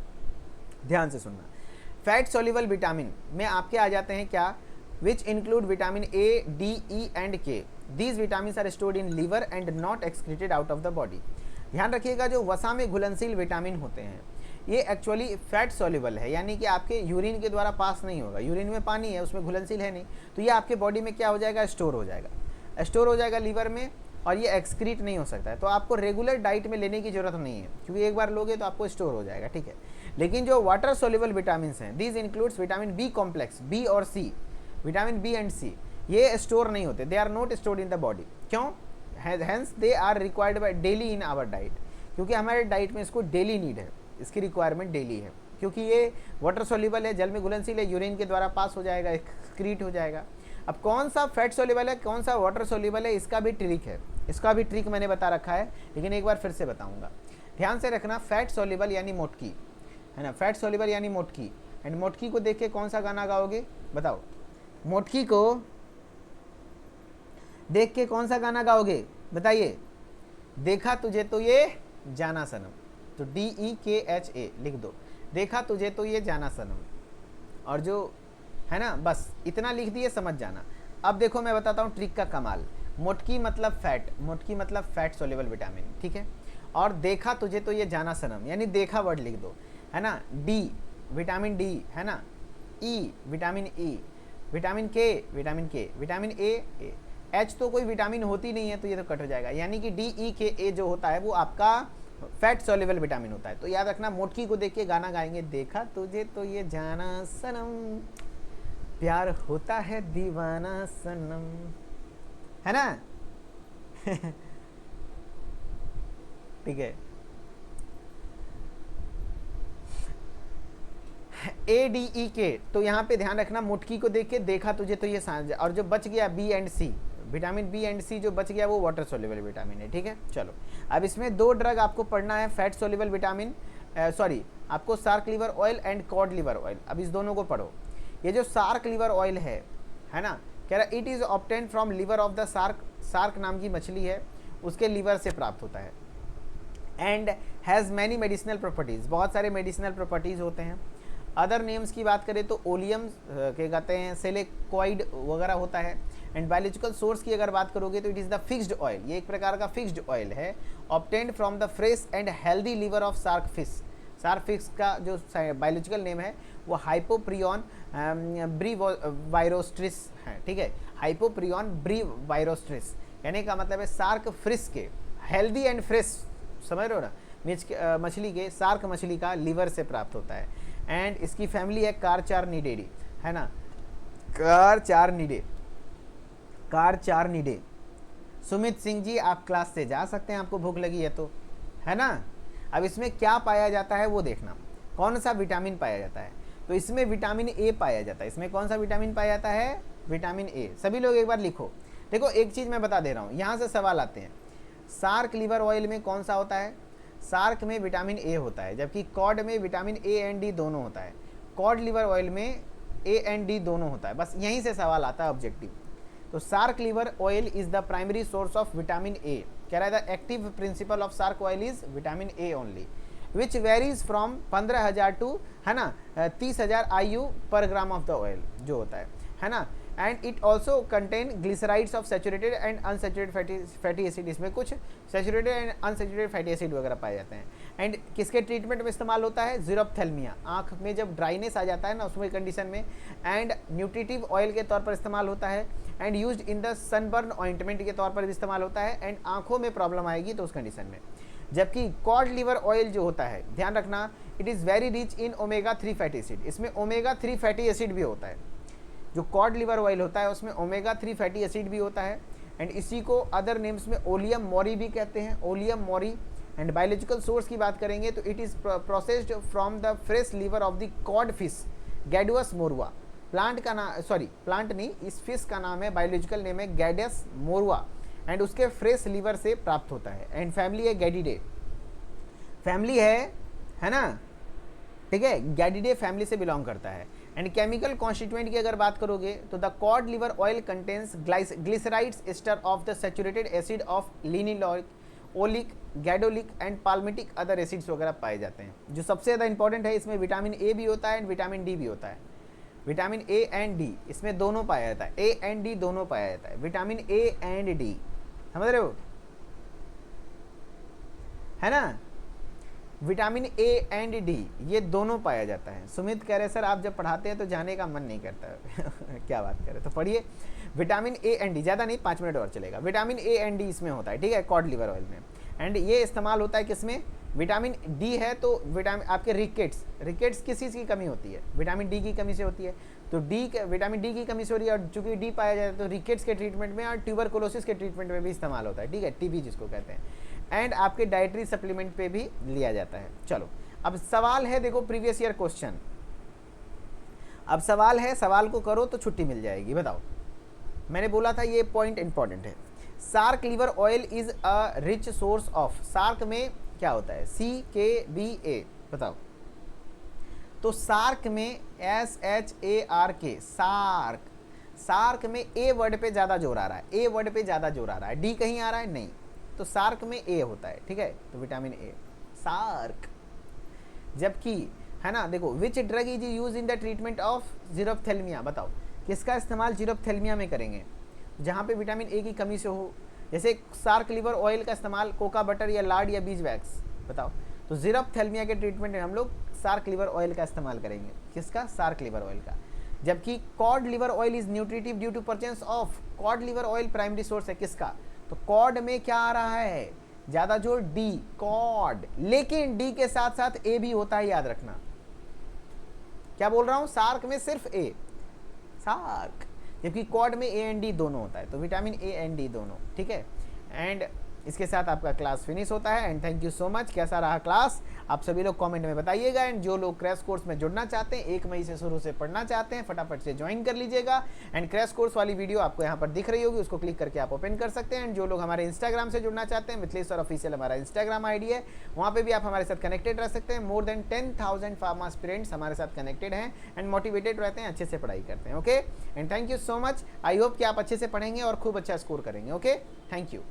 ध्यान से सुनना। फैट सोल्यूबल विटामिन में आपके आ जाते हैं क्या, which include vitamin A, D, E and K. These vitamin are stored in liver and not excreted out of the body. ध्यान रखिएगा जो वसा में घुलनशील विटामिन होते हैं ये एक्चुअली फैट सोल्यूबल है, यानी कि आपके यूरिन के द्वारा पास नहीं होगा, यूरिन में पानी है उसमें घुलनशील है नहीं, तो ये आपके बॉडी में क्या हो जाएगा, स्टोर हो जाएगा लीवर में, और ये एक्सक्रीट नहीं हो सकता है। तो आपको रेगुलर डाइट में लेने की जरूरत नहीं है, क्योंकि एक बार लोगे तो आपको स्टोर हो जाएगा, ठीक है। लेकिन जो वाटर सोल्यूबल विटामिन हैं, these includes vitamin B complex, B और C, vitamin B and C, ये स्टोर नहीं होते, they are not stored in the body. क्यों, hence they are required by daily in our diet, क्योंकि हमारे diet में इसको डेली नीड है, इसकी रिक्वायरमेंट डेली है, क्योंकि ये वाटर सोल्यूबल है, जल में घुलनशील है, यूरिन के द्वारा पास हो जाएगा, एक्सक्रीट हो जाएगा। अब कौन सा फैट सोल्यूबल है, कौन सा वाटर सोल्यूबल है, इसका भी ट्रिक है, इसका भी ट्रिक मैंने बता रखा है, लेकिन एक बार फिर से बताऊंगा, ध्यान से रखना। फैट सोल्यूबल यानी मोटकी, है ना, फैट सोल्यूबल यानी मोटकी। एंड मोटकी को देख के कौन सा गाना गाओगे, बताओ। मोटकी को देख के कौन सा गाना गाओगे बताइए? देखा तुझे तो ये जाना सनम, तो DEKHA लिख दो, देखा तुझे तो ये जाना सनम। और जो है ना, बस इतना लिख दिए, समझ जाना। अब देखो मैं बताता हूँ ट्रिक का कमाल। मोटकी मतलब फैट, मोटकी मतलब फैट सोल्यूबल विटामिन, ठीक है। और देखा तुझे तो ये जाना सनम, यानी देखा वर्ड लिख दो, है ना। डी विटामिन डी, है ना। ई विटामिन ई, विटामिन के विटामिन के, विटामिन ए, एच तो कोई विटामिन होती नहीं है तो ये तो कट हो जाएगा, यानी कि DEKA जो होता है वो आपका फैट सोल्यूबल विटामिन होता है। तो याद रखना, मोटकी को देख के गाना गाएंगे, देखा तुझे तो ये जाना सनम, प्यार होता है दीवाना सनम, है ना। ठीक है। ADEK, तो यहाँ पे ध्यान रखना, मुटकी को देख के देखा तुझे तो ये सांझ, और जो बच गया B and C, vitamin B and C जो बच गया वो वाटर सोल्यूबल विटामिन है, ठीक है। चलो अब इसमें दो ड्रग आपको पढ़ना है, फैट सोल्यूबल विटामिन, सॉरी आपको shark liver oil and cod liver oil. अब इस दोनों को पढ़ो। ये जो सार्क लीवर ऑयल है ना, कह रहा it is obtain from liver of the shark, shark नाम की मछली है, उसके लीवर से प्राप्त होता है। And has many medicinal properties, बहुत सारे मेडिसिनल प्रॉपर्टीज़ होते हैं। अदर नेम्स की बात करें तो ओलियम के कहते हैं, सेलेक्वाइड वगैरह होता है। एंड बायोलॉजिकल सोर्स की अगर बात करोगे तो it is the fixed oil, ये एक प्रकार का फिक्स्ड ऑयल है, obtained from the fresh and healthy liver of shark fish. Shark fish का जो बायोलॉजिकल नेम है वो हाइपोप्रियन ब्रीवायरोस्ट्रिस है, ठीक है। हाइपोप्रियन ब्रीवायरोस्ट्रिस कहने का मतलब है सार्क फिश के हेल्दी एंड फ्रेश, समझ रहे हो ना, मछली के, सार्क मछली का लीवर से प्राप्त होता है। एंड इसकी फैमिली है कारचारनिडेडी, है ना, कारचारनिडे, कारचारनिडे। सुमित सिंह जी आप क्लास से जा सकते हैं, आपको भूख लगी है तो, है ना। अब इसमें क्या पाया जाता है वो देखना, कौन सा विटामिन पाया जाता है। तो इसमें विटामिन ए पाया जाता है। इसमें कौन सा विटामिन पाया जाता है? Vitamin A. सभी लोग एक बार लिखो। देखो एक चीज़ मैं बता दे रहा हूँ, यहाँ से सवाल आते हैं। सार्क लीवर ऑयल में कौन सा होता है? सार्क में विटामिन ए होता है, जबकि कॉड में विटामिन ए एंड डी दोनों होता है। कॉड लीवर ऑयल में ए एंड डी दोनों होता है। बस यहीं से सवाल आता है ऑब्जेक्टिव। तो shark liver oil is the primary source of vitamin A. कह रहा है the active principle of shark oil is vitamin A only, which varies from 15,000 to, है ना, 30,000 IU पर ग्राम ऑफ द ऑयल जो होता है ना। And it also contain glycerides of saturated and unsaturated fatty acid. इसमें कुछ saturated and unsaturated fatty acid वगैरह पाए जाते हैं। एंड किसके ट्रीटमेंट में इस्तेमाल होता है? ज़ीरोप्थेल्मिया, आँख में जब ड्राइनेस आ जाता है ना उसमें कंडीशन में। एंड न्यूट्रिटिव ऑयल के तौर पर इस्तेमाल होता है। And used in the sunburn ointment के तौर पर भी इस्तेमाल होता है। एंड आँखों में प्रॉब्लम आएगी तो उस कंडीशन में। जबकि कॉड लीवर ऑयल जो होता है, ध्यान रखना, it is very rich in omega 3 fatty acid. इसमें ओमेगा 3 फैटी एसिड भी होता है। जो कॉड लीवर ऑयल होता है उसमें ओमेगा 3 फैटी एसिड भी होता है। एंड इसी को अदर नेम्स में ओलियम मोरी भी कहते हैं, oleum morrhuae. And biological source की बात करेंगे तो it is processed from the fresh liver of the cod fish gadus morhua. Plant का नाम, सॉरी प्लांट नहीं, इस फिश का नाम है, बायोलॉजिकल नेम है गैडस मोरुआ। एंड उसके फ्रेश लीवर से प्राप्त होता है। एंड फैमिली है गैडिडे, फैमिली है ना, ठीक है, गैडिडे फैमिली से बिलोंग करता है। एंड केमिकल कॉन्स्टिट्यूएंट की अगर बात करोगे तो the cod liver oil contains glycerides ester of the saturated acid of linoleic, oleic, gadoleic and palmitic other acids वगैरह पाए जाते हैं। जो सबसे ज़्यादा इंपॉर्टेंट है, इसमें विटामिन ए भी होता है एंड विटामिन डी भी होता है। विटामिन ए एंड डी, इसमें दोनों पाया जाता है, ए एंड डी दोनों पाया जाता है। विटामिन ए एंड डी, समझ रहे हो, है ना। विटामिन ए एंड डी ये दोनों पाया जाता है। सुमित कह रहे सर आप जब पढ़ाते हैं तो जाने का मन नहीं करता। क्या बात करें, तो पढ़िए विटामिन ए एंड डी, ज़्यादा नहीं 5 मिनट और चलेगा। विटामिन ए एंड डी इसमें होता है, ठीक है, कॉड लीवर ऑयल में। एंड ये इस्तेमाल होता है किसमें? विटामिन डी है तो विटामिन आपके रिकेट्स किस चीज़ की कमी होती है? विटामिन डी की कमी से होती है। तो विटामिन डी की कमी से हो रही है, और चूंकि डी पाया जाता है तो रिकेट्स के ट्रीटमेंट में और ट्यूबरकुलोसिस के ट्रीटमेंट में भी इस्तेमाल होता है, ठीक है, टीबी जिसको कहते हैं। एंड आपके डाइटरी सप्लीमेंट पे भी लिया जाता है। चलो अब सवाल है, देखो प्रीवियस ईयर क्वेश्चन। अब सवाल है, सवाल को करो तो छुट्टी मिल जाएगी। बताओ, मैंने बोला था ये पॉइंट इंपॉर्टेंट है। Shark liver oil is a rich source of, shark में क्या होता है? CKBA, बताओ। तो सार्क में SHARK, सार्क, सार्क में ए वर्ड पे ज़्यादा जोर आ रहा है, ए वर्ड पे ज़्यादा जोर आ रहा है, डी कहीं आ रहा है नहीं, तो सार्क में ए होता है, ठीक है, तो विटामिन ए सार्क। जबकि है ना, देखो which drug is use in the treatment of xerophthalmia, बताओ किसका इस्तेमाल जीरोप्थेल्मिया में करेंगे जहाँ पे विटामिन ए की कमी से हो, जैसे सार्क लिवर ऑयल का इस्तेमाल कोका बटर या लाड या बीज वैक्स, बताओ। तो जीरोप्थेल्मिया के ट्रीटमेंट में हम लोग सार्क लिवर ऑयल का इस्तेमाल करेंगे, किसका, सार्क लिवर ऑयल का। जबकि cod liver oil is nutritive due to presence of, cod liver oil primary source है किसका, तो कॉड में क्या आ रहा है, ज्यादा जोर डी, कॉड, लेकिन डी के साथ साथ ए भी होता है, याद रखना। क्या बोल रहा हूं, सार्क में सिर्फ ए, सार्क, जबकि कॉड में ए एंड डी दोनों होता है, तो विटामिन ए एंड डी दोनों, ठीक है। एंड इसके साथ आपका क्लास फिनिश होता है। And thank you so much. कैसा रहा क्लास आप सभी लोग कमेंट में बताइएगा। एंड जो लोग क्रैश कोर्स में जुड़ना चाहते हैं, 1 मई से शुरू से पढ़ना चाहते हैं, फटाफट से ज्वाइन कर लीजिएगा। एंड क्रैश कोर्स वाली वीडियो आपको यहाँ पर दिख रही होगी, उसको क्लिक करके आप ओपन कर सकते हैं। एंड जो लोग हमारे इंस्टाग्राम से जुड़ना चाहते हैं, मिथिलेश्वर ऑफिशियल हमारा इंस्टाग्राम आईडी है, वहाँ पे भी आप हमारे साथ कनेक्टेड रह सकते हैं। मोर देन 10,000 फार्मा एस्पिरेंट्स हमारे साथ कनेक्टेड हैं एंड मोटिवेटेड रहते हैं, अच्छे से पढ़ाई करते हैं। Okay, and thank you so much. I hope कि आप अच्छे से पढ़ेंगे और खूब अच्छा स्कोर करेंगे। Okay, thank you.